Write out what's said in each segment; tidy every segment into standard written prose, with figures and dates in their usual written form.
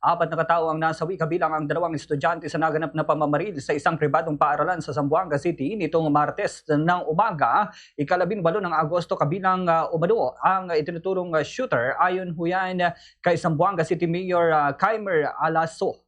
Apat na katao ang nasawi kabilang ang dalawang estudyante sa naganap na pamamaril sa isang pribadong paaralan sa Zamboanga City nitong Martes ng umaga, ika-18 ng Agosto kabilang umano ang itinuturong shooter ayon huyan kay Zamboanga City Mayor Kaimer Alaso.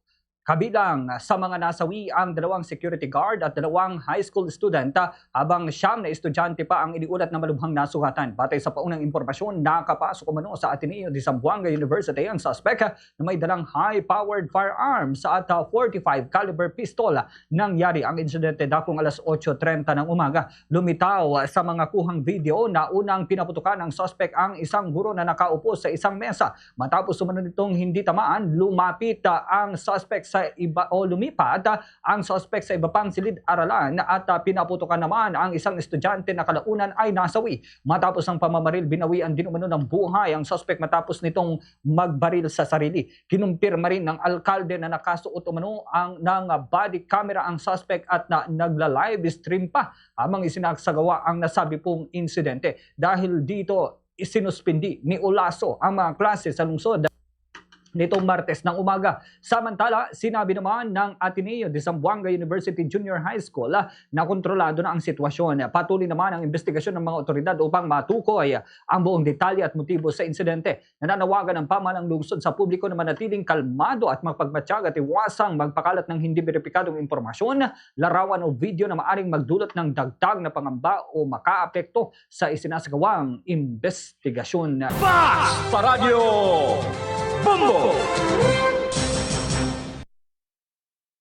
Kabilang sa mga nasawi ang dalawang security guard at dalawang high school student habang siyam na estudyante pa ang iniulat na malubhang nasugatan. Batay sa paunang impormasyon, nakapasok umano sa Ateneo de Zamboanga University ang suspect na may dalang high-powered firearms at 45 caliber pistol. Nangyari ang insidente dakong alas 8:30 ng umaga. Lumitaw sa mga kuhang video na unang pinaputukan ng suspect ang isang guro na nakaupo sa isang mesa. Matapos umano nitong hindi tamaan, lumapit ang suspect sa iba o lumipat ang suspect sa iba pang silid-aralan at pinaputukan naman ang isang estudyante na kalaunan ay nasawi. Matapos ang pamamaril, binawian din umano ng buhay ang suspect matapos nitong magbaril sa sarili. Kinumpirma rin ng alkalde na nakasuot umano ng body camera ang suspect at nagla-live stream pa habang isinagsagawa ang nasabi pong insidente. Dahil dito, isinuspindi ni Olaso ang mga klase sa lungsod nitong Martes ng umaga. Samantala, sinabi naman ng Ateneo de Zamboanga University Junior High School na kontrolado na ang sitwasyon. Patuloy naman ang investigasyon ng mga otoridad upang matukoy ang buong detalye at motibo sa insidente. Nananawagan ng pamahalang lungsod sa publiko na manatiling kalmado at magpagmatsyag at iwasang magpakalat ng hindi beripikadong impormasyon, larawan o video na maaring magdulot ng dagdag na pangamba o makaapekto sa isinasagawang investigasyon. Sa radyo Bumbo!